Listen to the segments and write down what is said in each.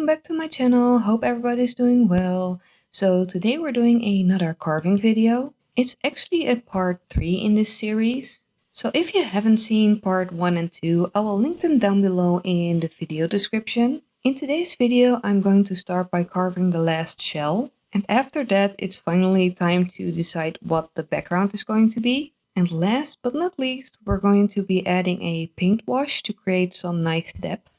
back to my channel. Hope everybody's doing well. So today we're doing another carving video. It's actually a part 3 in this series. So if you haven't seen part 1 and 2, I will link them down below in the video description. In today's video, I'm going to start by carving the last shell. And after that, it's finally time to decide what the background is going to be. And last but not least, we're going to be adding a paint wash to create some nice depth.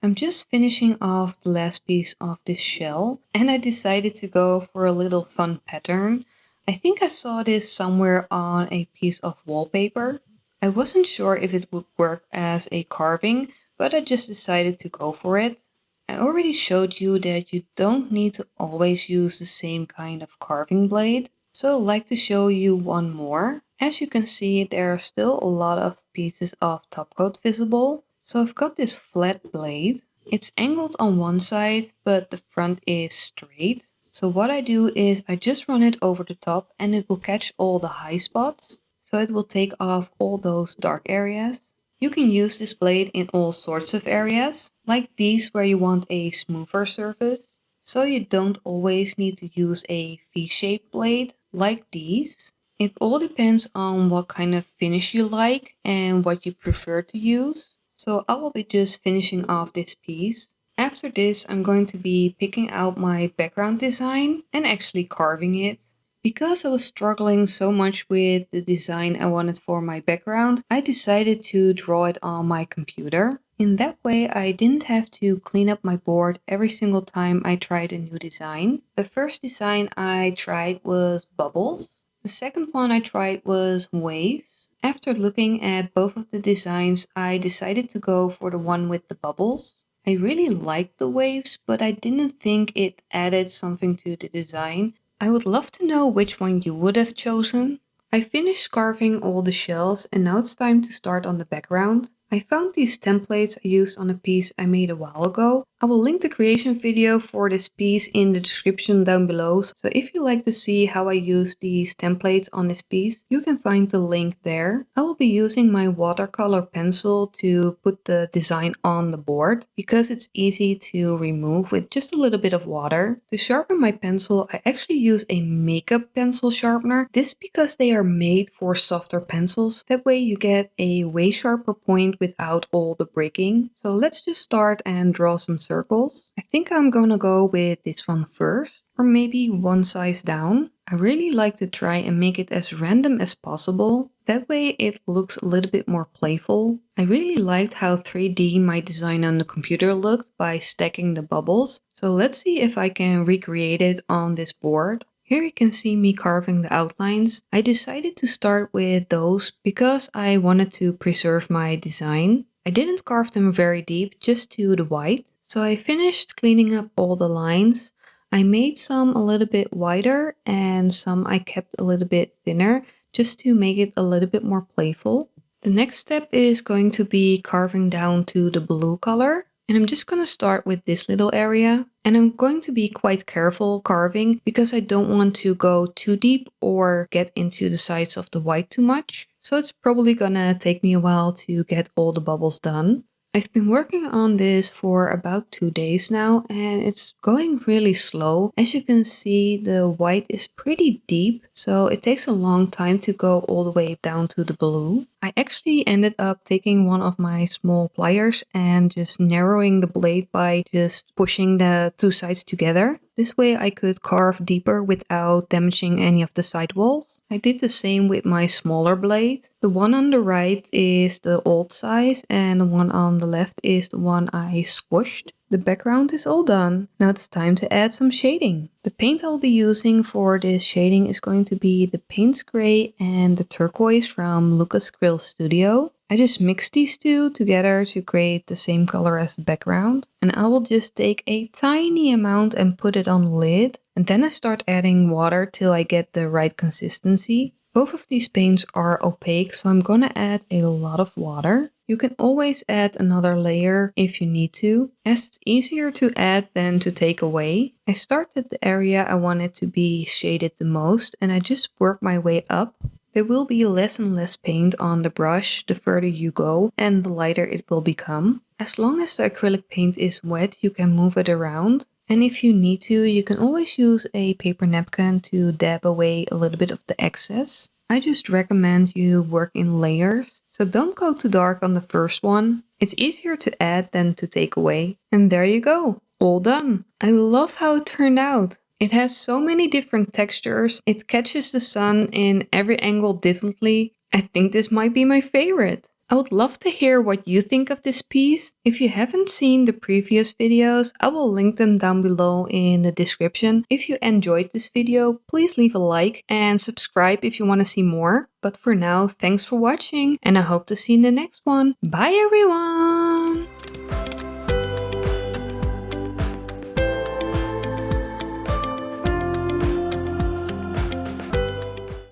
I'm just finishing off the last piece of this shell and I decided to go for a little fun pattern. I think I saw this somewhere on a piece of wallpaper. I wasn't sure if it would work as a carving, but I just decided to go for it. I already showed you that you don't need to always use the same kind of carving blade, so I'd like to show you one more. As you can see, there are still a lot of pieces of top coat visible. So I've got this flat blade. It's angled on one side, but the front is straight. So what I do is I just run it over the top and it will catch all the high spots. So it will take off all those dark areas. You can use this blade in all sorts of areas, like these where you want a smoother surface. So you don't always need to use a V-shaped blade like these. It all depends on what kind of finish you like and what you prefer to use. So I will be just finishing off this piece. After this, I'm going to be picking out my background design and actually carving it. Because I was struggling so much with the design I wanted for my background, I decided to draw it on my computer. In that way, I didn't have to clean up my board every single time I tried a new design. The first design I tried was bubbles. The second one I tried was waves. After looking at both of the designs, I decided to go for the one with the bubbles. I really liked the waves, but I didn't think it added something to the design. I would love to know which one you would have chosen. I finished carving all the shells and now it's time to start on the background. I found these templates I used on a piece I made a while ago. I will link the creation video for this piece in the description down below. So if you like to see how I use these templates on this piece, you can find the link there. I will be using my watercolor pencil to put the design on the board because it's easy to remove with just a little bit of water. To sharpen my pencil, I actually use a makeup pencil sharpener. This because they are made for softer pencils. That way you get a way sharper point without all the breaking. So let's just start and draw some circles. I think I'm gonna go with this one first, or maybe one size down. I really like to try and make it as random as possible. That way it looks a little bit more playful. I really liked how 3D my design on the computer looked by stacking the bubbles. So let's see if I can recreate it on this board. Here you can see me carving the outlines. I decided to start with those because I wanted to preserve my design. I didn't carve them very deep, just to the white. So I finished cleaning up all the lines. I made some a little bit wider and some I kept a little bit thinner just to make it a little bit more playful. The next step is going to be carving down to the blue color. And I'm just going to start with this little area. And I'm going to be quite careful carving because I don't want to go too deep or get into the sides of the white too much. So it's probably gonna take me a while to get all the bubbles done. I've been working on this for about 2 days now and it's going really slow. As you can see, the white is pretty deep, so it takes a long time to go all the way down to the blue. I actually ended up taking one of my small pliers and just narrowing the blade by just pushing the two sides together. This way I could carve deeper without damaging any of the side walls. I did the same with my smaller blade. The one on the right is the old size and the one on the left is the one I squished. The background is all done. Now it's time to add some shading. The paint I'll be using for this shading is going to be the Paints Gray and the Turquoise from Lucas Krill Studio. I just mixed these two together to create the same color as the background. And I will just take a tiny amount and put it on the lid. And then I start adding water till I get the right consistency. Both of these paints are opaque, so I'm gonna add a lot of water. You can always add another layer if you need to, as it's easier to add than to take away. I started the area I wanted to be shaded the most and I just work my way up. There will be less and less paint on the brush the further you go and the lighter it will become. As long as the acrylic paint is wet, you can move it around. And if you need to, you can always use a paper napkin to dab away a little bit of the excess. I just recommend you work in layers, so don't go too dark on the first one. It's easier to add than to take away. And there you go, all done. I love how it turned out. It has so many different textures. It catches the sun in every angle differently. I think this might be my favorite. I would love to hear what you think of this piece. If you haven't seen the previous videos, I will link them down below in the description. If you enjoyed this video, please leave a like and subscribe if you want to see more. But for now, thanks for watching and I hope to see you in the next one. Bye everyone!